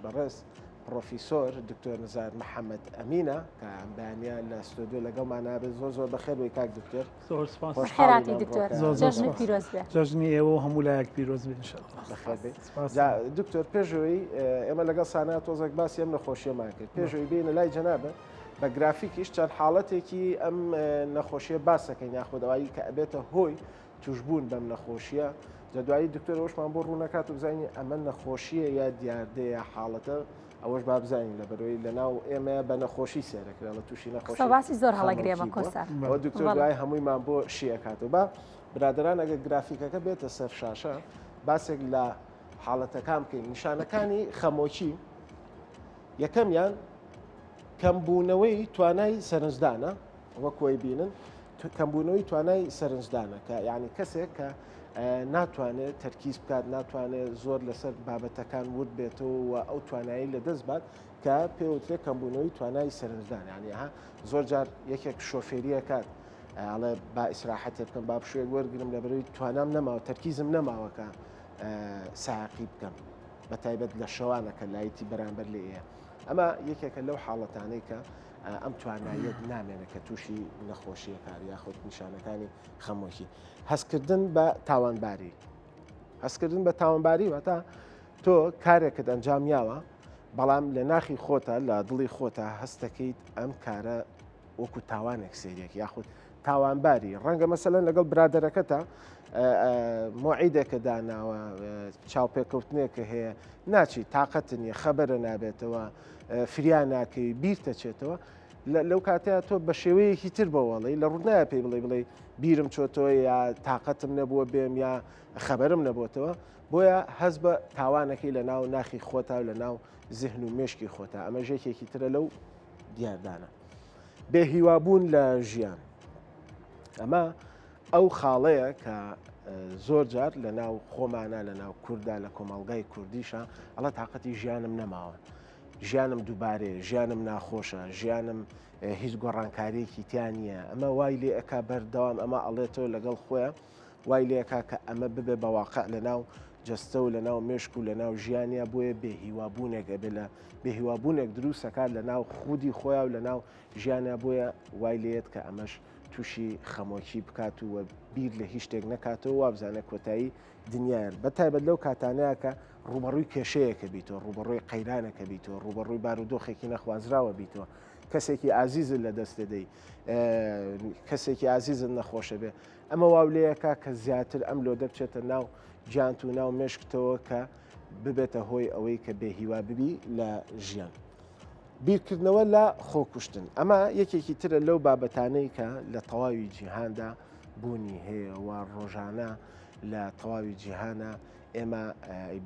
بەڕێز پرۆفیسۆر دکتۆر نزار محەممەد ئەمینە کە ئەم بەیانە لە ستودیۆ لەگەڵمان نابێت زۆر بەخێر بۆی کاک دکتۆر. خێراتی دکتۆر جەژنت پیرۆز بێ. جەژنی ئێوە هەموو لایەک پیرۆز بێ ئینشاءالله. بەخێر بێ. دکتۆر پێشەوەی ئێمە لەگەڵ سانات تۆزێک باسی ئەم نەخۆشیەمان کرد. پێشەوەی بینە لای جەنابە بە گرافیکیش چەند حاڵەتێکی ئەم نەخۆشیە باسەکەین یاخودەوایی کە ئەبێتە هۆی توشبوون بەم نەخۆشیە. دوایی دکتۆر ئەوشمان بۆ ڕوونەکات و بزانین ئەمە نەخۆشیە یا دیاردەیە حاڵەتە ئەوەش با بزانین لە بەرەوەی لەناو ئێمە بە نەخۆشی سێرەکرا لە تووشی نەخۆشی باسی زۆر هەڵەگرێمە کۆسار ئەوە دکتۆر دوای هەموویمان بۆ شیەکاتەوە بە برادران ئەگە گرافیکەکە بێتە سەر شاشە باسێک لە حاڵەتەکان بکەین نیشانەکانی خەمۆکی یەکەمیان کەمبوونەوەی توانای سەرنجدانە وەکوی بینن کەمبوونەوەی توانای سەرنجدانە کە یعنی کەسێک کە ناتوانێت تەرکیز بکات ناتوانێت زۆر لەسەر بابەتەکان ورد بێتەوە و ئەو توانایی لە دەست بات کە پێوترێت کەمبوونەوەی توانای سەرنجدان ینی ها زۆر جار یەکێک شۆفێریە کات ئەڵێ با ئیسراحەتێ بکەم با شوێک وەرگرم لە بەرەوەی توانام نەماوە تەرکیزم نەماوەکە ساقی بکەم بە تایبەت لە شەوانەکە لایەتی بەرامبەر لێ ئەیە ئەمە یەکێکە لەو حاڵەتانەی کە ئەم تواناییت نامێنە کە تووشی نەخۆشیەکار یاخود نیشانەکانی خەمۆکی هەستکردن بە تاوانباری هەستکردن بە تاوانباری واتە تۆ کارێکت ئەنجامیاوە بەڵام لە ناخی خۆتە لە دڵی خۆتە هەستەکەیت ئەم کارە وەکو تاوانێک سێریەک یاخود تاوانباری ڕەنگە مەسەلەن لەگەڵ برادەرەکەتە مۆعیدێکە داناوە چاوپێکەوتنێکە هەیە ناچی تااقەت نیە خەبەرە نابێتەوە فریان ناکەی بیرتە چێتەوە لەو کاتەیە تۆ بە شێوەیەکی تر بەوەڵی لە ڕوونایە پێی بڵێ بیرم چۆتەوە یا تااقەتم نەبووە بێم یا خەبەرم نەبووتەوە بۆیە هەز بە تاوانەکەی لە ناو ناخی خۆتا و لە ناو زیهن و مێشکی خۆتا ئەمە ژێکێکی ترە لەو دیاردانە بێهیوابوون لە ژیان ئەمە ئەو خاڵەیە کە زۆر جار لە ناو خۆمانە لە ناو کووردا لە کۆمەڵگای کوردیشە ئەڵە تااقەتی ژیانم نەماوە ژیانم دووبارێ ژیانم ناخۆشە ژیانم هیچ گۆڕانکاریەکی تیان نیە ئەمە وای لێ ئەکا بەردەوام ئەمە ئەڵێتەوە لەگەڵ خۆیان وای لێکا کە ئەمە ببێ بەواقع لە ناو جەستە و لە ناو مێشک و لە ناو ژیانە بۆیە بێهیوابوونێک ئەبێ لە بێهیوابوونێک دروستەکات لە ناو خودی خۆیان و لە ناو ژیانە بۆیە وای لێت کە ئەمەش تووشی خەمۆکی بکات و بیر لە هیچ شتێک نکاتەوە وابزانە کۆتایی دنیاە بەتایبەت لەو کاتانەیە کە ڕوبەڕووی کێشەیەکە بیتەوە ڕوبەڕووی قەیرانەکە بیتەوە ڕوبەڕووی بارودۆخێکی نەخوازراوە بیتەوە کەسێکی ئازیزت لە دەست دەدەی کەسێکی ئازیزت نەخۆشە بێ ئەمە واولەیەکە کە زیاتر ئەم لۆ دەبچێتە ناو جانت و ناو مێشکتەوە کە ببێتە هۆی ئەوەی کە بێهیوا ببی لە ژیان بیرکردنەوە لە خۆکوشتن ئەمە یەکێکی ترە لەو بابەتانەی کە لە تەواوی جیهاندا بوونی هەیە و ڕۆژانە لە تەواوی جیهانە ئێمە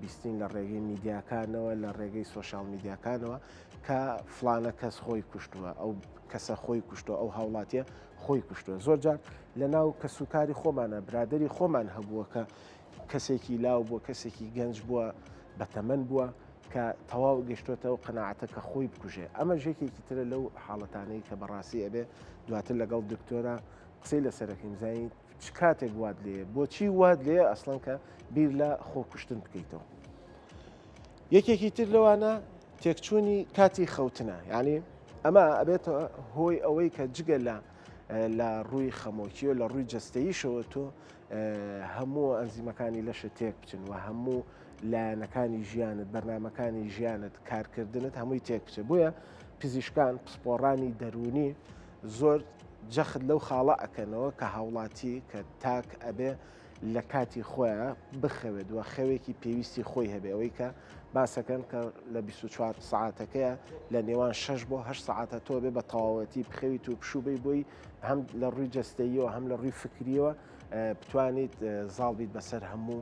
بیستین لە ڕێگەی میدیاکانەوە لە ڕێگەی سۆشال میدیاکانەوە کە فلانە کەس خۆی کوشتووە ئەو کەسە خۆی کوشتووە ئەو هاوڵاتیە خۆی کوشتووە زۆر جار لە ناو کەسوکاری خۆمانە برادری خۆمان هەبووە کە کەسێکی لاو بووە کەسێکی گەنج بووە بەتەمەن بووە کە تەواو گەشتوێتەوە قەناعەتە کە خۆی بکوژێ ئەمە ژێکێکی ترە لەو حاڵەتانەی کە بەڕاستی ئەبێ دواتر لەگەڵ دکتۆرە قسەی لەسەرەکەیم زانین چ کاتێک وات لێ بۆچی وات لێ ئەسڵەن کە بیر لە خۆکوشتن بکەیتەوە یەکێکی تر لەوانە تێکچوونی کاتی خەوتنە یعنی ئەمە ئەبێتە هۆی ئەوەی کە جگە لە ڕووی خەمۆکی و لە ڕووی جەستەییشەوە تۆ هەموو ئەنزیمەکانی لەشە تێک بچن و هەموو لایەنەکانی ژیانت بەرنامەکانی ژیانت کارکردنت هەمووی تێک بچێت بۆیە پزیشکان پسپۆڕانی دەرونی زۆر جەخت لەو خاڵە ئەکەنەوە کە هاوڵاتی کە تاک ئەبێ لە کاتی خۆیان بخەوێت وە خەوێکی پێویستی خۆی هەبێ ئەوەی کە باسەکەن کە لە 24 ساعتەکەیە لە نێوان 6 بۆ 8 ساعتە تۆ بێ بە تەواوەتی بخەویت و پشوبەی بۆی هەم لە ڕووی جەستەییەوە هەم لە ڕووی فکریەوە بتوانیت زاڵ بیت بەسەر هەموو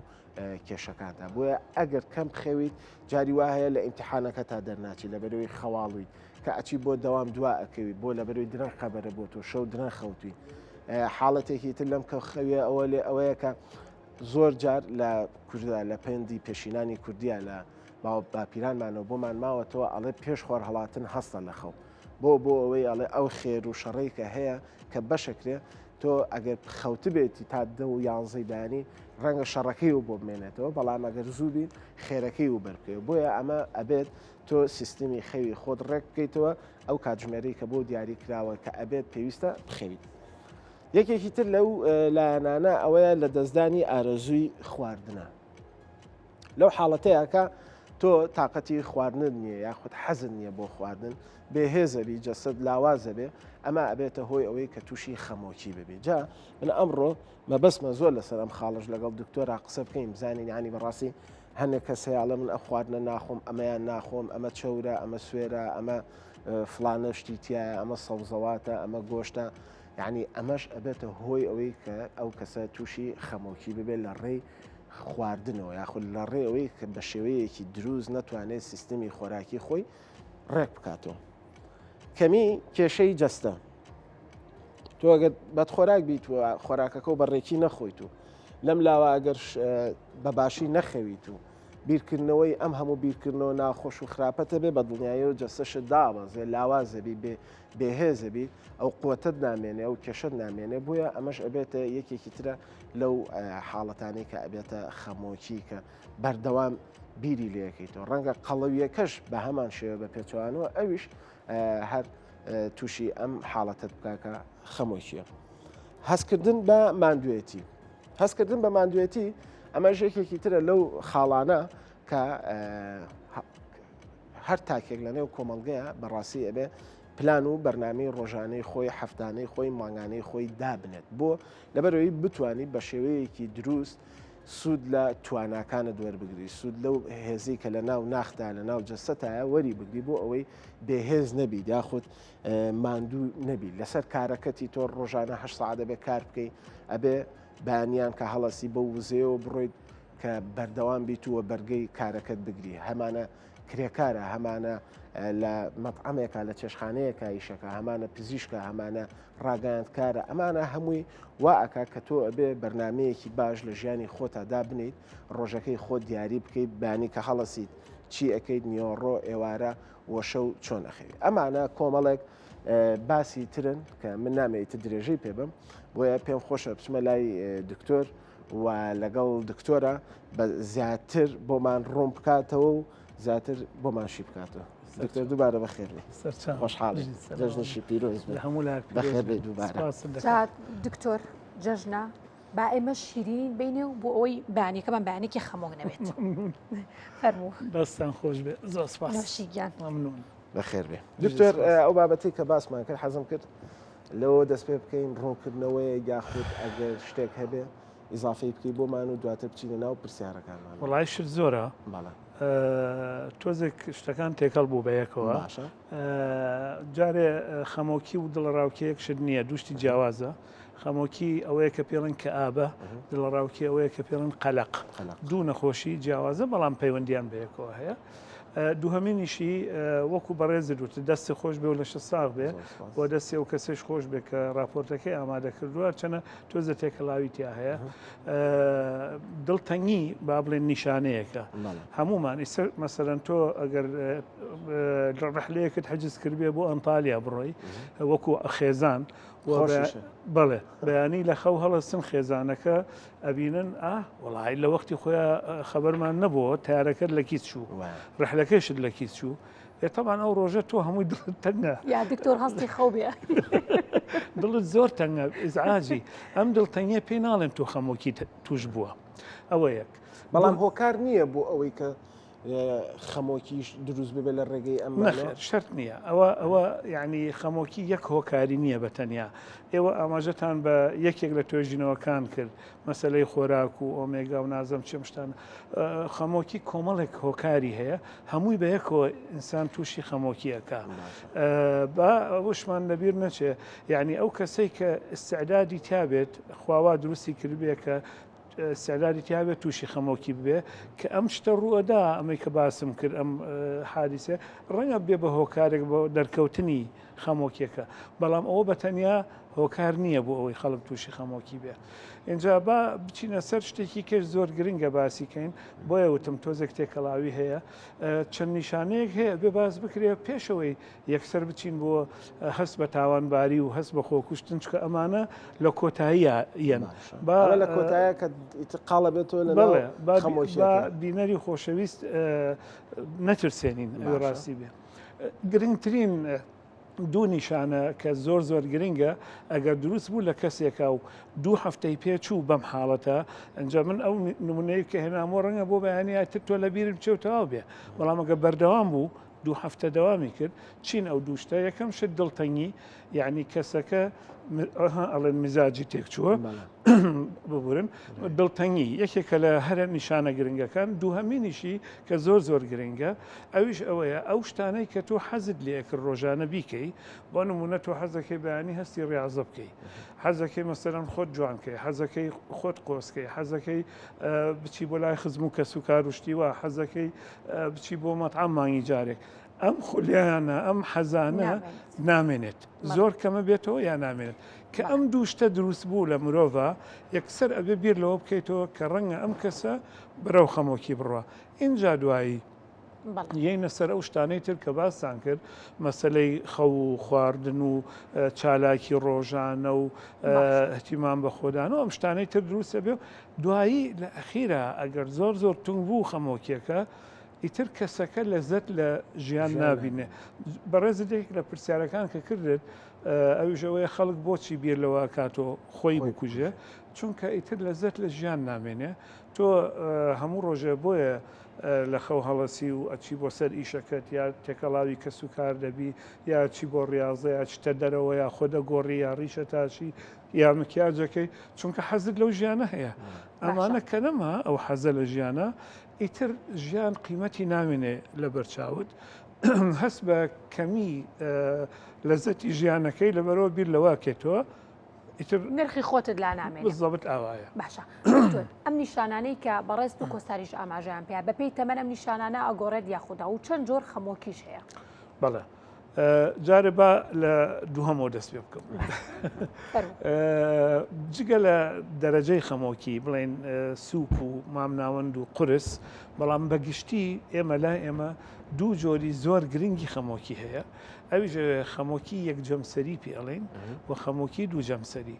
کێشەکاندا بۆیە ئەگەر کەم بخەویت جاری وا هەیە لە ئیمتیحانەکە تا دەرناچی لە بەرەوەی خەواڵویت کە ئەچی بۆ دەوام دوا ئەکەویت بۆ لە بەرەوەی درەنگ خەبەرە بۆ تۆ شەو درەنگ خەوتوی حاڵەتێکی تر لەم کە خەویە ئەوە لێ ئەوەیە کە زۆر جار لە کورددا لە پەیوەندی پێشینانی کوردیە لە باپیرانمانەوە بۆمان ماوەتەوە ئەڵێ پێش خۆر هەڵاتن هەستە لە خەو بۆ ئەوەی ئەڵێ ئەو خێر و شەڕەی کە هەیە کە بەشەکرێ تۆ ئەگەر خەوت بێتی تا 10 و 11 بەیانی ڕەنگە شەڕەکەی و بۆ بمێنێتەوە بەڵام ئەگەر زوو بین خێرەکەی و بەرکەوە بۆیە ئەمە ئەبێت تۆ سیستمی خەوی خۆت ڕێک بکەیتەوە ئەو کاتژمێرەی کە بۆ دیاری کراوە کە ئەبێت پێویستە بخەویت. یەکێکی تر لەو لایەنانە ئەوەیە لە دەستدانی ئارەزووی خواردنە. لەو حاڵەتەیە کە تۆ تااقەتی خواردن نییە یاخود حەزن نییە بۆ خواردن بێهێزەبی جەسەد لاوازە بێ ئەمە ئەبێتە هۆی ئەوەی کە تووشی خەمۆکی ببێ. جا من ئەمڕۆ مەبەسمە زۆر لەسەر ئەم خاڵش لەگەڵ دکتۆرا قسە بکەین بزانین ینی بەڕاستی هەندێک کەسەیاڵە من ئە خواردنە ناخۆم ئەمەیان ناخۆم ئەمە چەورە ئەمە سوێرە ئەمە فلانە شتیتیایە ئەمە سەوزەواتە ئەمە گۆشتە یعنی ئەمەش ئەبێتە هۆی ئەوەی کە ئەو کەسە تووشی خەمۆکی ببێت لە ڕێی خواردنەوە یاخود لە ڕێ ئەوەی کە بە شێوەیەکی دروست نەتوانێت سیستمی خۆراکی خۆی ڕێک بکاتەوە. کەمی کێشەی جەستە تۆ ئەگەر بەد خۆراک بیت و خۆراکەکە و بەڕێکی نەخۆیت و لەم لاوە ئەگەر بەباشی نەخەویت و بیرکردنەوەی ئەم هەموو بیرکردنەوە ناخۆش و خراپەتە بێ بە دڵنیایە و جەستەشت دابەزێ لاوازەبی بێهێزەبی ئەو قوتت نامێنێ ئەو کێشت نامێنێ بۆیە ئەمەش ئەبێتە یەکێکی ترە لەو حاڵەتانی کە ئەبێتە خەمۆکی کە بەردەوام بیری لەکەیتەوە ڕەنگە قەڵەویەکەش بە هەمان شێوە بە پێچوانەوە ئەویش هەر تووشی ئەم حاڵەتت بکاکە خەمۆکیە. هەستکردن بە ماندوێتی هەستکردن بە ماندوێتی ئەمە ژێکێکی ترە لەو خاڵانە کە هەر تاکێک لەنێو کۆمەڵگەیە بەڕاستی ئەبێ پلان و بەرنامەی ڕۆژانەی خۆی هەفتانەی خۆی مانگانەی خۆی دابنێت بۆ لەبەرەوەی بتوانیت بە شێوەیەکی دروست سوود لە تواناکانە دووەربگری سوود لەو هێزی کە لە ناو ناخدا لە ناو جەستەتایە وەری بگری بۆ ئەوەی بێهێز نەبی یاخود ماندوو نەبی لەسەر کارەکەتی تۆ ڕۆژانە 8 ساعت دەبێ کار بکەی ئەبێ بەیانیان کە هەڵەسی بە وزەیەوە بڕۆیت کە بەردەوام بیتووە بەرگەی کارەکەت بگری هەمانە کرێکارە هەمانە لە مەطعەمێکە لە چێشخانەیەکە ئیشەکە هەمانە پزیشکە هەمانە ڕاگەاندکارە ئەمانە هەمووی وا ئەکا کە تۆ ئەبێ بەرنمەیەکی باش لە ژیانی خۆتادا بنیت ڕۆژەکەی خۆت دیاری بکەیت بانی کە هەڵەسیت چی ئەەکەیت نیۆڕۆ ئێوارە وەشە و چۆن ئەخەوی ئەمانە کۆمەڵێک باسی ترن کە من نامەیەتە درێژەی پێ بم بۆیە پێم خۆشە بچمە لای دکتۆر و لەگەڵ دکتۆرە بە زیاتر بۆمان ڕۆم بکاتەوە و زیاتر بۆمانشی بکاتەوە. دکتۆر دووبارە بەخێربێ خۆشحاڵی جەژنشی پیرۆز هەموو بەخێربێ دووبارە. دکتۆر جەژنە با ئێمە شیرین بینێ و بۆ ئەوەی بەیانیەکەمان بەیانێکی خەمۆک نەبێت. فەرموو دەستان خۆش بێ زۆر سپاس نوشیگیان مەمنون بەخێربێ. دکتۆر ئەو بابەتی کە باسمان کرد حەزم کرد لەوە دەست پێ بکەین ڕوونکردنەوەی یاخود ئەگەر شتێک هەبێ ئیزافەی بکەی بۆمان و دواتر بچینە ناو پرسیارەکانمان. وەڵای شت زۆرە تۆزێک شتەکان تێکەڵ بوو بەیەکەوە جارێ خەمۆکی و دڵڕاوکیەک شت نییە دوشتی جیاوازە خەمۆکی ئەوەیە کە پێڵن کە ئابە دڵڕاوکی ئەوەیە کە پێڵن قەلق دوو نەخۆشی جیاوازە بەڵام پەیوەندیان بەیەکەوە هەیە. دووهەمینیشی وەکو بەڕێزت وت دەستی خۆش بێ و لەشە ساغ بێ بۆ دەستی ئەو کەسێش خۆش بێ کە راپۆرتەکەی ئامادە کردووە چەنە تۆزە تێکەڵاوی تیا هەیە دڵتەنگی با بڵێن نیشانەیەەکە هەمومان مەسەرەن تۆ ئەگەر ڕەحلەیەکت حەجز کردبێ بۆ ئەنتالیا بڕۆی وەکو خێزان بەڵێ بەیانی لە خەو هەڵەستن خێزانەکە ئەبینن وڵی لە وەختی خۆیان خەبەرمان نەبووە تارەکەت لە کیت چوو ڕەحلەکەشت لە کیت چوو تەبان ئەو ڕۆژە تۆ هەمووی دڵت تەنگە یا دکتۆر هەستی خەو بێ دڵت زۆر تەنگە ئیزعاجی ئەم دڵتەنگیە پێی ناڵێن تۆ خەمۆکی توش بووە ئەوە یەک بەڵام هۆکار نییە بۆ ئەوەی کە خەمۆکیش دروست ببێت لە ڕێگەی ئەم شەرت نییە ئەوە یعنی خەمۆکی یەک هۆکاری نییە بە تەنیا ئێوە ئاماژەتان بە یەکێک لە توێژینەوەکان کرد مەسلەی خۆراک و ئۆمێگا و نازەم چ شتان خەمۆکی کۆمەڵێک هۆکاری هەیە هەمووی بە یەکەوە ئینسان تووشی خەمۆکیەکە بە وشمان لەبیر نەچێ یعنی ئەو کەسەی کە استعدادی تابێت خواوا دروستی کردبێ کە سەلاری تیاابێت تووشی خەمۆکی ببێ کە ئەم شتە ڕووەدا ئەمەی کە باسم کرد ئەم حادیسێ ڕەنگە بێ بە هۆکارێک بۆ دەرکەوتنی خەمۆکیەکە بەڵام ئەوە بە تەنیا هۆکار نییە بۆ ئەوەی خەڵک تووشی خەمۆکی بێ. اینجا با بچینە سەر شتێکی کەش زۆر گرنگە باسیکەین بۆیە وتم تۆزێک تێکەڵاوی هەیە چەند نیشانەیەک هەیە بێ باز بکرێ پێشەوەی یەکسەر بچین بۆ هەست بە تاوانباری و هەست بە خۆکوشتن چکە ئەمانە لە کۆتاییە یەن لە کۆتایە کە قاڵە بێتەوە لە خەمۆشی بینەری خۆشەویست نەترسێنین ڕاستی بێ. گرنگترین دوو نیشانە کە زۆر زۆر گرنگە ئەگەر دروست بوو لە کەسێکە و 2 هەفتەی پێچوو بەم حاڵەتە ئەنجا من ئەو نمونەیە کە هێنامۆ ڕەنگە بۆ بەیانی تر تۆ لە بیرم چێوتەواو بێ بەڵام ئەگە بەردەوام بوو 2 هەفتە دەوامی کرد چین ئەو دووشتە یەکەم شت دڵتەنگی یعنی کەسەکە ئەڵێن میزاجی تێکچووە ببورن دڵتەنگی یەکێکە لە هەرە نیشانە گرنگەکان دووهەمینیشی کە زۆر زۆر گرنگە ئەویش ئەوەیە ئەو شتانەی کە تۆ حەزت لێکرد ڕۆژانە بیکەی بۆ نمونە تۆ حەزەکەی بەیانی هەستی ڕاضە بکەی حەزەکەی مەسەرەن خۆت جوانکەی حەزەکەی خۆت قۆسکەی حەزەکەی بچی بۆ لای خزم و کەس و کاروشتی وە حەزەکەی بچی بۆ مەطعام مانگی جارێک ئەم خولیانە ئەم حەزانە نامێنێت زۆر کەمە بێتەوە یا نامێنێت کە ئەم دووشتە دروست بوو لە مرۆڤ یەکسەر ئەبێ بیر لەوە بکەیتەوە کە ڕەنگە ئەم کەسە بەرەو خەمۆکی بڕوە اینجا دوایی یەینە سەر ئەو شتانەی تر کە باسان کرد مەسلەی خەو و خواردن و چالاکی ڕۆژانە و احتیمام بە خۆدان و ئەم شتانەی تر دروستە بێ دوایی لە ئەخیرا ئەگەر زۆر زۆر تونگ بوو خەمۆکیەکە ئیتر کەسەکە لەزەت لە ژیان نابینێ بەڕێزێک لە پرسیارەکان کە کردێت ئەوژەوەی خەڵک بۆچی بیر لەوە کاتۆ خۆی بکوژێ چونکە ئیتر لەزەت لە ژیان نامێنێ تۆ هەموو ڕۆژێ بۆیە لە خەو هەڵەسی و ئەچی بۆ سەر ئیشەکەت یا تێکەڵاوی کەس و کار دەبی یا چی بۆ ڕاضە یا چتە دەرەوە یا خۆدە گۆڕی یا ڕیشە تاشی یا مکیاجەکەی چونکە حەزت لەو ژیانە هەیە ئەمانە کە نەما ئەو حەزە لە ژیانە ئیتر ژیان قیمەتی نامێنێ لە بەرچاوت هەست بە کەمی لەزەتی ژیانەکەی لەبەرەوە بیر لەوە کێتەوە نرخی خۆتت لا نامێنێت بزەبت ئاوایە باشە ئەم نیشانانەی کە بەڕێز و کۆستاریش ئاماژیان پێیا بەپێی تەمەەن ئەم نیشانانە ئەگۆڕێت یاخودا و چەند جۆر خەمۆکیش هەیە بەڵێ جارێ با لە دووهەمەوە دەست پێ بکەم جگە لە دەرەجەی خەمۆکی بڵێن سووپ و مامناوەند و قرس بەڵام بەگشتی ئێمە لا ئێمە دوو جۆری زۆر گرنگی خەمۆکی هەیە ئەویش خەمۆکی یەکجەمسەری پێڵێن و خەمۆکی دوو جەمسەری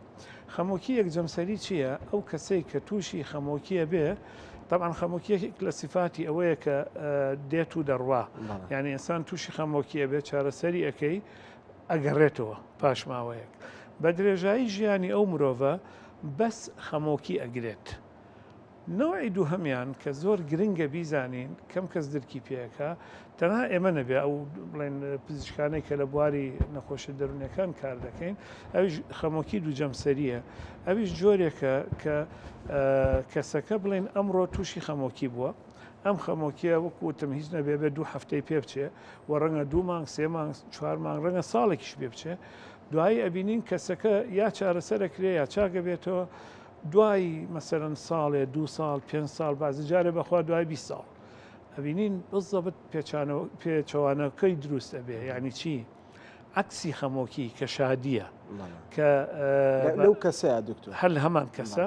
خەمۆکی یەکجەمسەری چییە؟ ئەو کەسەی کە تووشی خەمۆکیە بێ طبعا خەمۆکیەک لە سیفاتی ئەوەیە کە دێت و دەڕوا یعنی ئینسان تووشی خەمۆکیە بێت چارەسەری ئەەکەی ئەگەڕێتەوە پاش ماوەیەک بە درێژایی ژیانی ئەو مرۆڤە بەس خەمۆکی ئەگرێت نەوەی دووهەمیان کە زۆر گرنگە بیزانین کەم کەس درکی پێەکە تەنها ئێمە نەبێ ئەو بڵێن پزیشکانەی کە لە بواری نەخۆشی دەرونەکان کار دەکەین ئەویش خەمۆکی دووجەمسەریە ئەویش جۆرێکە کە کەسەکە بڵێن ئەمڕۆ تووشی خەمۆکی بووە ئەم خەمۆکیە وەکوتم هیچ نەبێ بێ 2 هەفتەی پێ بچێ و ڕەنگە 2 مانگ 3 مانگ 4 مانگ ڕەنگە ساڵێکیش پێ بچێ دوایی ئەبینین کەسەکە یا چارەسەرەکرێ یا چاکە بێتەوە دوای مەسەرەن ساڵێ 2 ساڵ 5 ساڵ بازی جارێ بەخوا دوای 20 ساڵ ئەبینین بزەبت پێچەوانەکەی دروست ئەبێ یعنی چی؟ عکسی خەمۆکی کە شادیە کە لەو کەسەیە دکتۆر هەل هەمان کەسە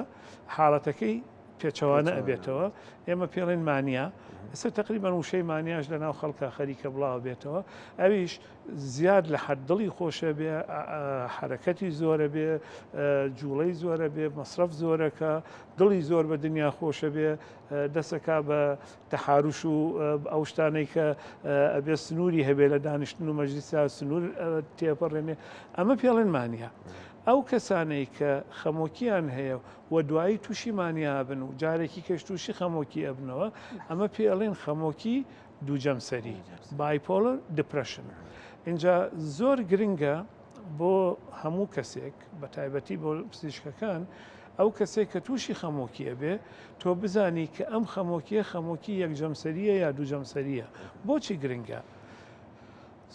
حاڵەتەکەی پێچەوانە ئەبێتەوە ئێمە پێڵێن مانیا ئێستا تقریبان وشەی مانیاش لە ناو خەڵکە خەریکە بڵاو بێتەوە ئەویش زیاد لە حەد دڵی خۆشە بێ حرەکەتی زۆرە بێ جوڵەی زۆرە بێ مەصرف زۆرەکە دڵی زۆر بە دنیا خۆشە بێ دەسەکە بە تەحاروش و ئەو شتانەی کە ئەبێ سنووری هەبێ لە دانیشتن و مەجلیسا سنوور تێپەڕێنێ ئەمە پێڵێن مانیا ئەو کەسانەی کە خەمۆکیان هەیە و دوایی تووشی مانیا بن و جارێکی کەش تووشی خەمۆکی ئەبنەوە ئەمە پێڵێن خەمۆکی دووجەمسەری بایپۆلەر دیپرەشن اینجا زۆر گرنگە بۆ هەموو کەسێک بە تایبەتی بۆ پزیشکەکان ئەو کەسێک کە تووشی خەمۆکیە بێ تۆ بزانی کە ئەم خەمۆکیە خەمۆکی یەکجەمسەریە یا دووجەمسەریە بۆچی گرنگە؟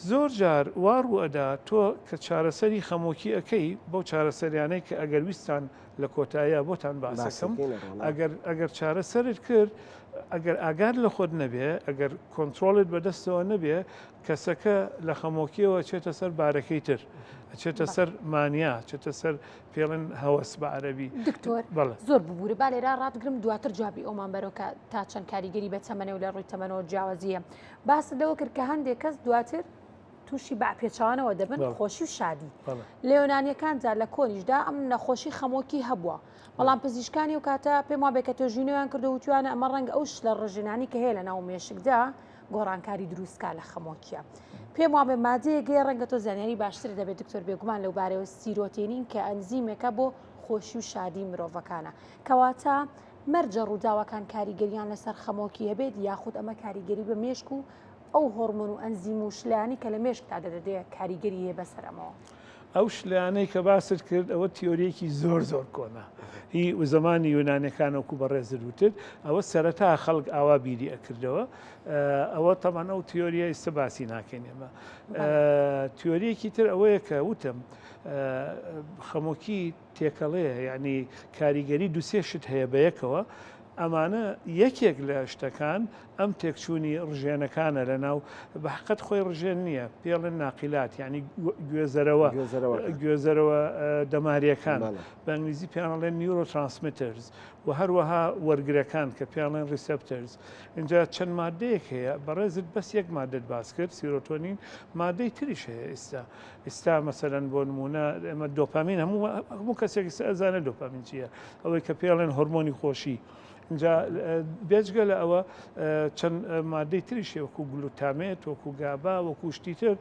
زۆر جار وار و ئەدا تۆ کە چارەسەری خەمۆکی ئەەکەی بەو چارەسەریانەی کە ئەگەر ویستان لە کۆتاییە بۆتان باسەکەم ئەگەر چارە سەرت کرد ئەگەر ئاگار لە خۆت نەبێ ئەگەر کۆنتترۆلت بەدەستەوە نەبێ کەسەکە لە خەمۆکیەوە چێتە سەر بارەکەی تر چێتە سەر مانیا چێتە سەر پێڵێن هەوەس بە عەرەبی. دکتۆر زۆر ببوورە با لێرا ڕاتگرم دواتر جوابی ئەومان بەرەوە تا چەند کاریگەری بە تەمەنە و لە ڕووی تەمەنەوە جیاوازیە باس لەوە کرد کە هەندێک کەس دواتر تووشی باپێچوانەوە دەبن خۆشی و شادی لێۆنانیەکان جار لە کۆنیشدا ئەم نەخۆشی خەمۆکی هەبووە بەڵام پزیشکانی و کاتە پێم وا بێکە تۆژینەوەیان کردو وتوانە ئەمە ڕەنگە ئەوش لە ڕژێنانی کە هەیە لە ناو مێشکدا گۆڕانکاری دروستکە لە خەمۆکیە پێم وا بێ مادەیەگەی ڕەنگە تۆ زانیاری باشتر دەبێت دکتۆر بێگومان لەو بارەوە سیرۆتێنین کە ئەنزیمێکە بۆ خۆشی و شادی مرۆڤەکانە کەواتە مەرجە ڕووداوەکان کاریگەریان لەسەر خەمۆکی هەبێت یاخود ئەمە کاریگەری بە مێشک و ئەو هۆرمۆن و ئەنزیم و شلانی کە لە مێشکتا دەدەدەیە کاریگەری هەیە بەسەرەمەوە ئەو شلانەی کە باست کرد ئەوە تیۆریەکی زۆر کۆنا هی و زمانی یۆنانەکانەوەکو بە ڕێزر وتر ئەوە سەرەتا خەڵک ئاوا بیری ئەکردەوە ئەوە تەمان ئەو تیۆریە ئێستا باسی ناکەین ئێمە تیۆریەکی تر ئەوەیە کە وتم خەمۆکی تێکەڵەیە یعنی کاریگەری دوسێ شت هەیە بە یەکەوە ئەمانە یەکێک لە شتەکان ئەم تێکچوونی ڕژێنەکانە لە ناو بەحقەت خۆی ڕژێن نییە پێڵێن ناقیلات ینی گوێزەرەوە دەماریەکان بە ئەنگلیزی پێیانڵێن نیورۆترانسمیترز و هەروەها وەرگرەکان کە پێیانڵێن ریسپترز اینجا چەند مادەیەک هەیە بەڕێزت بەس یەک مادەت باس کرد سیرۆتۆنین مادەی تریش هەیە ئێستا مەسەرەن بۆ نمونە ئێمە دۆپامین هەموو کەسێکی ئەزانە دۆپامین چییە ئەوەی کە پێڵێن هۆرمۆنی خۆشی اینجا بێجگە لە ئەوە چەند مادەی تریشێ وەکو گلوتامێت وەکو گابا وەکو شتی تر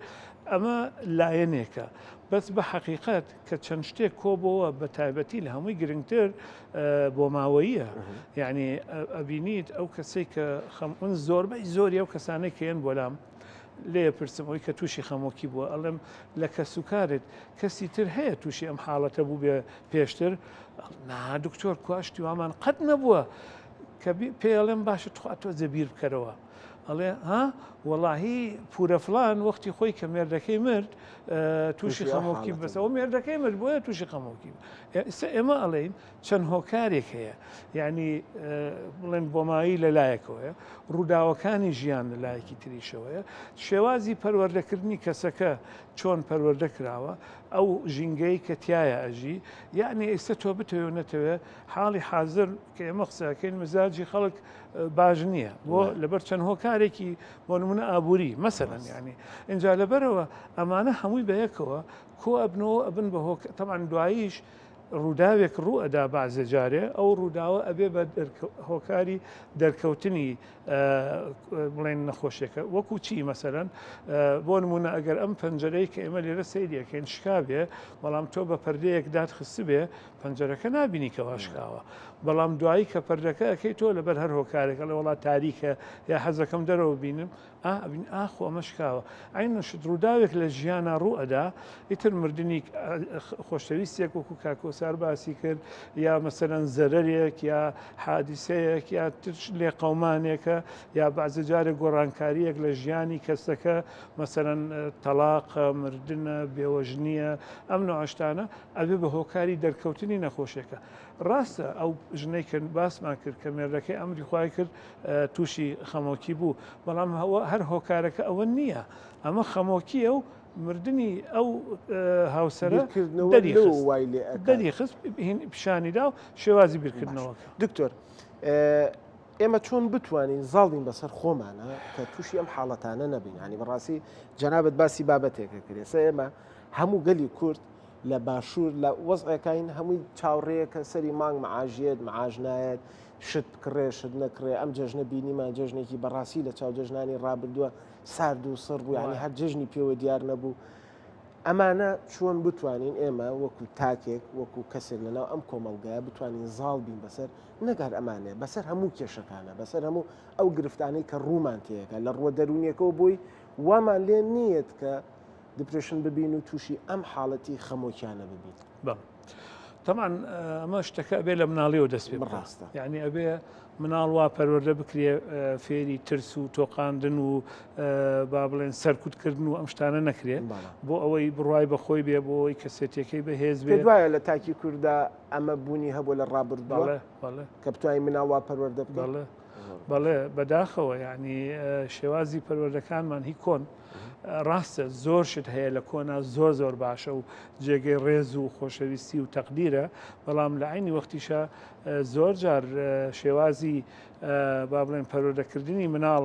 ئەمە لایەنێکە بەس بە حەقیقەت کە چەند شتێک کۆبەوە بە تایبەتی لە هەمووی گرنگتر بۆ ماوەیە یعنی ئەبینیت ئەو کەسەی کە خەمون زۆربەی زۆری ئەو کەسانەی کەیەن بۆلام لێ پرسمەوەی کە تووشی خەمۆکی بووە ئەڵێم لە کەسوکارت کەسی تر هەیە تووشی ئەم حاڵەتە بوو بێ پێشتر نا دکتۆر کواشتی وامان قەت نەبووە کە پێڵێم باشە توخوا تۆ جەبیر بکەرەوە ئەڵێ ها وەڵاهی پورەفلان وەختی خۆی کە مێردەکەی مرد تووشی خەمۆکی بەسەوە مێردەکەی مرد بۆیە تووشی خەمۆکی ئێمە ئەڵێین چەند هۆکارێک هەیە یعنی بڵێن بۆمایی لە لایەکەوەیە ڕووداوەکانی ژیان لە لایەکی تریشەوەیە شێوازی پەروەردەکردنی کەسەکە چۆن پەروەردە کراوە ئەو ژینگەی کە تایە ئەژی یعنی ئێستا تۆ بتەوێ نەتەوێ حاڵی حاضر کە ئێمە قسەکەین مزاجی خەڵک باش نییە بۆ لەبەر چەند هۆکارێکی بۆ نمونە ئابووری مەسەرەن ینی اینجا لەبەرەوە ئەمانە هەمووی بەیەکەوە کۆ ئەبنەوە ئەبن بە تەمان دواییش ڕووداوێک ڕوو ئەدا بازە جارێ ئەو ڕووداوە ئەبێ بە هۆکاری دەرکەوتنی بڵێن نەخۆشیەکە وەکو چی مەسەرەن بۆ نمونە ئەگەر ئەم پەنجەرەی کە ئێمە لێرە سەیریەکەین شکابێ بەڵام تۆ بە پەردەیەک داد خست بێ پەنجەرەکە نبینی کەوا شکاوە بەڵام دوایی کە پەردەکە ئەەکەی تۆ لەبەر هەر هۆکارێکە لە وڵات تاریکە یا حەزەکەم دەرەوە بینم ئابین ئاخۆ ئەمە شکاوە ئاینەشت ڕووداوێک لە ژیانە ڕوو ئەدا ئیتر مردنی خۆشەویستێک وەکو کاکۆسار باسی کرد یا مەسەرەن زەرەرێک یا حادیسەیەک یا لێ قەومانێکە یا بەعزە جارێک گۆڕانکاریەک لە ژیانی کەسەکە مەسەرەن تەلاقە مردنە بێوەژنیە ئەم نوعشتانە ئەبێ بە هۆکاری دەرکەوتنی نەخۆشیەکە ڕاستە ئەو ژنەی کە باسمان کرد کە مێردەکەی ئەمری خوای کرد تووشی خەمۆکی بوو بەڵام هەر هۆکارەکە ئەوە نییە ئەمە خەمۆکیە و مردنی ئەو هاوسەرە دەری خست پیشانیدا و شێوازی بیرکردنەوە دکتۆر ئێمە چۆن بتوانین زاڵین بەسەر خۆمانە کە تووشی ئەم حاڵەتانە نەبین ینی بەڕاستی جەنابەت باسی بابەتێکە کرێسە ئێمە هەموو گەلی کورد لە باشوور لە وەزعەکەین هەمووی چاوڕێیەکە سەری مانگ مەعاژێت مەعاژنایەت شت کڕێ شت نەکڕێ ئەم جەژنە بینیمان جەژنێکی بەڕاستی لە چاو جەژنانی ڕابردووە سارد و سڕ بوو ینی هەر جژنی پێوە دیار نەبوو ئەمانە چۆن بتوانین ئێمە وەکو تاکێک وەکو کەسێک لەناو ئەم کۆمەلگایە بتوانین زاڵ بین بەسەر نەگار ئەمانێ بەسەر هەموو کێشەکانە بەسەر هەموو ئەو گرفتانەی کە ڕوومان تەیەکە لە ڕووە دەرونیەکەەوە بووی وامان لێ نییت کە دپرێشن ببین و تووشی ئەم حاڵەتی خەمۆکیانە ببین طبعا ئەمە شتەکە ئەبێ لە مناڵیەوە دەست پێ بڕاستە. یعنی ئەبێ مناڵ وا پەروەردە بکرێ فێری ترس و تۆقاندن و با بڵێن سەرکوتکردن و ئەم شتانە نەکرێت بۆ ئەوەی بڕوای بەخۆی بێ بۆ ئەوەی کەسێتەکەی بەهێز بێ. دوایە لە تاکی کووردا ئەمە بوونی هەبوو لە ڕابردووە کە بتوانین مناڵ وا پەروەردە بکەڵێ بەڵێ بەداخەوە ینی شێوازی پەروەردەکانمان هی کۆن ڕاستە زۆر شت هەیە لە کۆنا زۆر باشە و جێگەی ڕێز و خۆشەویستی و تەقدیرە بەڵام لە عینی وەختیشە زۆر جار شێوازی با بڵێن پەروەردەکردنی مناڵ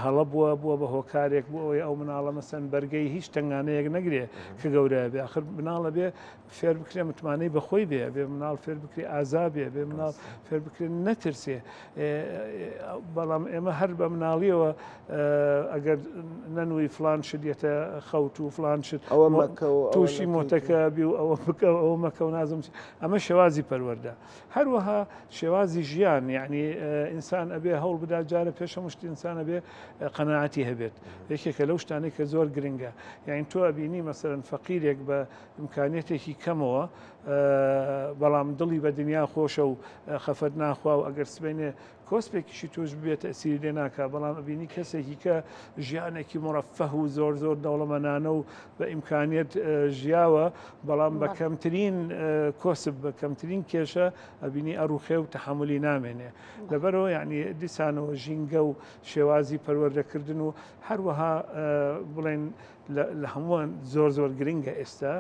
هەڵە بووە بە هۆکارێک بۆ ئەوەی ئەو مناڵە مەسەن بەرگەی هیچ تنگانەیەک نەگرێ کە گەورە بێ آخر مناڵە بێ فێر بکرێ متمانەی بەخۆی بێ مناڵ فێر بکرێ ئازا بێ مناڵ فێر بکرێن نەترسێ بەڵام ئێمە هەر بە مناڵیەوە ئەگەر نەنووی فلان شتێتە خەوت و فلان شت تووشی مۆتەکە بی و ئەوە بکە ئەوە مەکە و نازم ئەمە شێوازی پەروەردە هەروەها شێوازی ژیان یعنی ئینسان ئەبێ هەوڵ بدا جارە پێشە مشتی ئینسانە بێ قەناعەتی هەبێت یەکێکە لەو شتانەی کە زۆر گرنگە یعنی تۆ ئەبینی مەسەرەن فەقیرێک بە ئیمکانیەتێکی کەمەوە بەڵام دڵی بە دنیا خۆشە و خەفەت ناخوا و ئەگەر سبێنێ کۆسپێکیشی توش بێتە ئەسیری لێ ناکە بەڵام ئەبینی کەسێکی کە ژیانێکی مڕەفەه و زۆر دەوڵەمەندانە و بە ئیمکانیت ژیاوە بەڵام بە کەمترین کۆسب بە کەمترین کێشە ئەبینی ئەڕوخێ و تەحملی نامێنێ لەبەرەوە یعنی دیسانەوە ژینگە و شێوازی پەروەردەکردن و هەروەها بڵێن لە هەمووان زۆر گرنگە ئێستا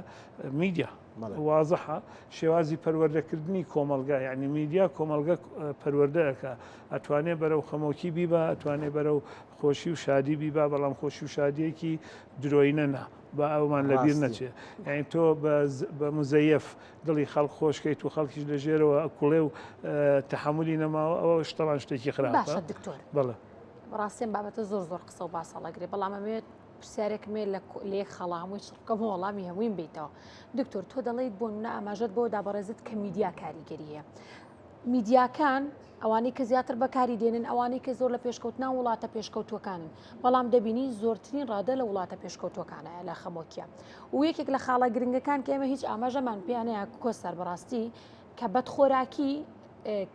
میدیا وازەحە شێوازی پەروەردەکردنی کۆمەلگا یعنی میدیا کۆمەلگە پەروەردەکە ئەتوانێت بەرەو خەمۆکی بیبە ئەتوانێت بەرەو خۆشی و شادی بیبا بەڵام خۆشی و شادیەکی درۆینە نا بە ئەومان لەبیر نەچێ یعنی تۆ بە مزەیف دڵی خەڵک خۆشکەیت و خەڵکیش لە ژێرەوە ئەکوڵێ و تەحملی نەماوە ئەوە شتەڵان شتێکی خراپە بەڵێ ڕاستێن بابەتە زۆر قسە و باسەڵەگرێ بەڵام ئەمێت پرسیارێکمێ لە یەک خەڵا هەمووی شڕکەم وەڵامی هەمووین بیتەوە دکتۆر تۆ دەڵێیت بۆ منە ئاماژەت بۆ دابەڕێزت کە میدیا کاریگەریە میدیاکان ئەوانەی کە زیاتر بەکاری دێنن ئەوانەی کە زۆر لە پێشکەوتنا وڵاتە پێشکەوتوەکانن بەڵام دەبینی زۆرترین ڕادە لە وڵاتە پێشکەوتوەکانە لە خەمۆکیە و یەکێک لە خاڵە گرنگەکان کە ئێمە هیچ ئاماژەمان پێیانەیە کۆسەر بەڕاستی کە بەدخۆراکی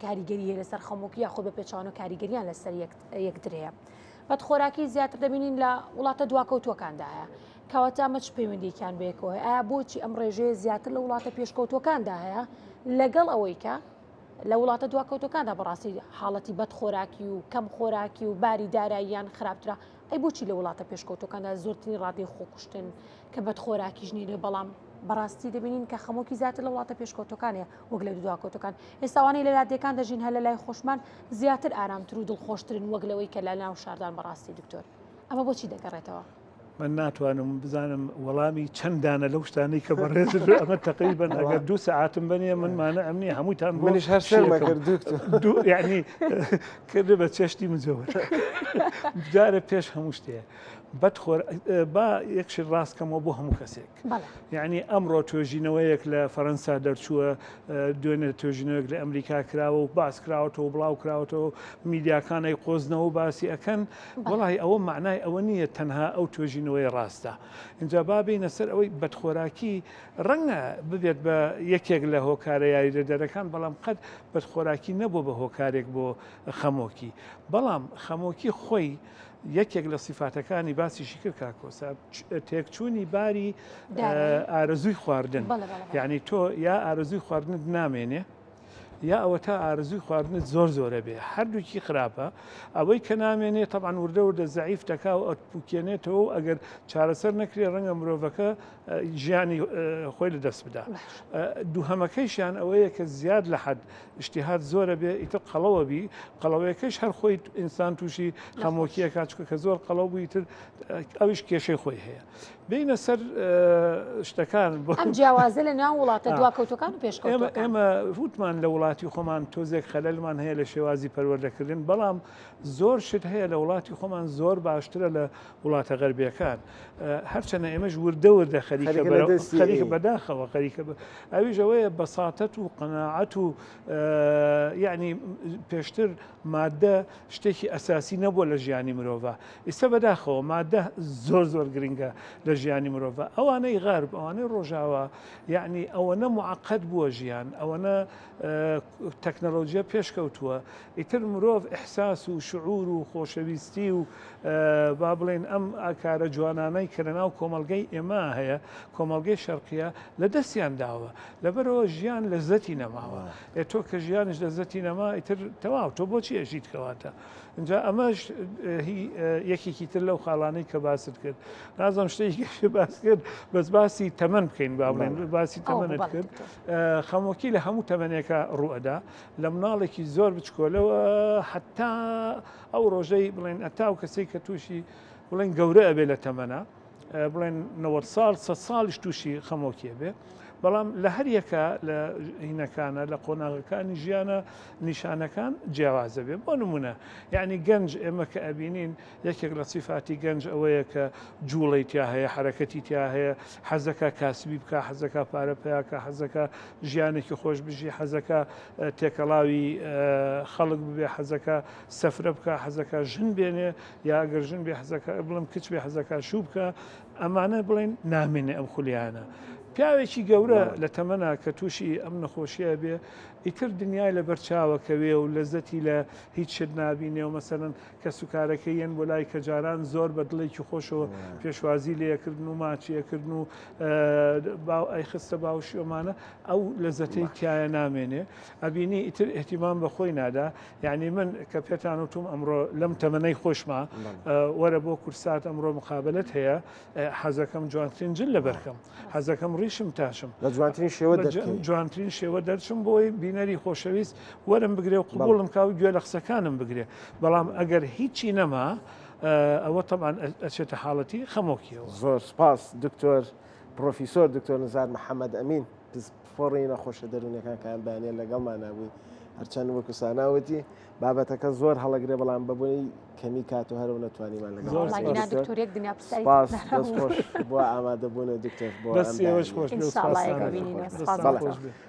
کاریگەریە لەسەر خەمۆکی یاخۆ بە پێچوانە کاریگەریان لەسەر یەکترەیە بەدخۆراکی زیاتر دەبینین لە وڵاتە دواکەوتوەکاندایە کەواتە ئەمە چ پەیوەندیەکان بێکەوە ئایا بۆچی ئەم ڕێژەیە زیاتر لە وڵاتە پێشکەوتوەکاندا هەیە لەگەڵ ئەوەی کە لە وڵاتە دواکەوتەکاندا بەڕاستی حاڵەتی بەدخۆراکی و کەم خۆراکی و باری داراییان خراپترا ئەی بۆچی لە وڵاتە پێشکەوتەکاندا زۆرترین ڕادەی خۆکوشتن کە بەدخۆراکیش نیرە بەڵام بەڕاستی دەبینین کە خەمۆکی زیاتر لە وڵاتە پێشکەوتەکانەیە وەک لە دواکەوتەکان ئێستاوانەی لە لادەکان دەژین هە لە لای خۆشمان زیاتر ئارامتر و دڵخۆشترن وەک لەوەی کە لە ناو شاردان بەڕاستی دکتۆر ئەمە بۆچی دەگەڕێتەوە من ناتوانم بزانم وەڵامی چەندانە لەو شتانەی کە بەڕێز ئەمە تقریبەن ئەگەر 2 ساعتم بنێ منمانە ئەمنی هەمووتان منیش هەر سەرمەکرد یعنی کرد بە چێشتی مزەوە جارە پێش هەموو شتەیە با یەکشی ڕاستکەمەوە بۆ هەموو کەسێک یعنی ئەمڕۆ توێژینەوەیەک لە فەرەنسا دەرچووە دوێنێ توێژینەوەیەک لە ئەمریکا کراوە و باس کراوەتەوە بڵاو کراوەتەوە میدیاکانەی قۆزنەوە و باسی ئەەکەن وڵی ئەوە معنای ئەوە نییە تەنها ئەو توێژینەوەی ڕاستە اینجا بابینە سەر ئەوەی بەدخۆراکی ڕەنگە ببێت بە یەکێک لە هۆکارە یاریدەدەرەکان بەڵام قەت بەدخۆراکی نەبوو بە هۆکارێک بۆ خەمۆکی بەڵام خەمۆکی خۆی یەکێک لە سیفاتەکانی باسیشی کرد کاکۆسا تێکچوونی باری ئارەزووی خواردن یعنی تۆ یا ئارەزووی خواردنت نامێنێ یا ئەوە تا ئارزووی خواردنت زۆرە بێ هەردووکی خراپە ئەوەی کە نامێنێ تەبعاً وردە زەعیف دەکا و ئەتپوکێنێتەوە ئەگەر چارەسەر نەکرێ ڕەنگە مرۆڤەکە ژیانی خۆی لە دەست بدا دووهەمەکەیشیان ئەوەیە کە زیاد لە حەد شتیهات زۆرە بێ ئیتر قەڵەوە بی قەڵەوەیەکەش هەر خۆی ئینسان تووشی خەمۆکیە کاچکە کە زۆر قەڵەو بووی تر ئەویش کێشەی خۆی هەیە بینە سەر شتەکان ئەم جیاوازە لە ناو وڵاتە دواکەوتەکان و پێشکەوتەکان ئێمە وتمان لە وڵات وڵاتی خۆمان تۆزێک خەلەلمان هەیە لە شێوازی پەروەردەکردن بەڵام زۆر شت هەیە لە وڵاتی خۆمان زۆر باشترە لە وڵاتە غەربیەکان هەرچەنە ئێمەش وردە وردە خەریکە بەداخەوە خەریکە ئەویژەوەیە بەساتەت و قەناعەت و یعنی پێشتر مادە شتێکی ئەساسی نەبووە لە ژیانی مرۆڤ ئێستا بەداخەوە مادە زۆر گرنگە لە ژیانی مرۆڤ ئەوانەی غەرب ئەوانەی ڕۆژاوە یعنی ئەوەنە معقد بووە ژیان ئەوەنە تەکنەلۆژیە پێشکەوتووە ئیتر مرۆڤ ئیحساس و شعور و خۆشەویستی و با بڵێن ئەم کارە جوانانەی کە لەناو کۆمەلگەی ئێمە هەیە کۆمەلگەی شەرقیە لە دەستیان داوە لەبەرەوە ژیان لەزەتی نەماوە تۆ کە ژیانش لەزەتی نەما ئیتر تەواو تۆ بۆچی ئەژیت کەواتە اینجا ئەمەش یەکێکی تر لەو خاڵانەی کە باست کرد نازم شتێکی باس کرد بەس باسی تەمەن بکەین با بڵێن باسی تەمەنت کرد خەمۆکی لە هەموو تەمەنێکە ڕوئەدا لە مناڵێکی زۆر بچکۆلەوە حتا ئەو ڕۆژەی بڵێن ئەتا و کەسەی کە تووشی بڵێن گەورە ئەبێ لە تەمەنە بڵێن 90 ساڵ 100 ساڵیش تووشی خەمۆکیە بێ بەڵام لە هەر یەکە لە هینەکانە لە قۆناغەکانی ژیانە نیشانەکان جیاوازە بێ بۆ نمونە یعنی گەنج ئێمە کە ئەبینین یەکێک لە سیفاتی گەنج ئەوەیە کە جوڵی تیا هەیە حرەکەتی تیا هەیە حەزەکە کاسبی بکە حەزەکە پارە پیاکە حەزەکە ژیانێکی خۆش بژی حەزەکە تێکەڵاوی خەڵک ببێ حەزەکە سەفرە بکە حەزەکە ژن بێنێ یا ئەگەر ژن بێ حەزەکە بڵم کچ بێ حەزەکە شوو بکە ئەمانە بڵێن نامێنێ ئەم خولیانە پیاوێکی گەورە لە تەمەنا کە تووشی ئەم نەخۆشیە بێ ئیتر دنیای لە بەرچاوەکەوێ و لەزەتی لە هیچ شت نبینێ و مەسەرەن کە سوکارەکە یەن بۆ لای کە جاران زۆر بە دڵێکی خۆشەوە پێشوازی لێکردن و ماچیەکردن و ئەی خستە باوشیۆمانە ئەو لەزەتەی تایە نامێنێ ئەبینی ئیتر احتیمام بە خۆی نادا یعنی من کە پێتان وتم ئەمڕۆ لەم تەمەنەی خۆشما وەرە بۆ کورسات ئەمڕۆ مقابلت هەیە حەزەکەم جوانترین جل لە بەرکەم حەزەکەم ڕیشم تاشم لە جوانترین شێوە جوانترین شێوە دەرچم بۆی بینەری خۆشەویست وەرم بگرێ و قبولم کاوی گوێ لە قسەکانم بگرێ بەڵام ئەگەر هیچی نەما ئەوە طبعاً ئەچێتە حاڵەتی خەمۆکیەوە زۆر سپاس دکتۆر پرۆفیسۆر دکتۆر نزار محەممەد ئەمین پۆڕی نەخۆشە دەرونەکان کایان بەیانێ لەگەڵمان نبووی هەرچەند وەکو ساناوەتی بابەتەکە زۆر هەڵەگرێ بەڵام بەبوونی کەمی کات و هەرەوە نەتوانیمان لەگەڵ بۆ ئامادەبوونە دکتۆر بۆ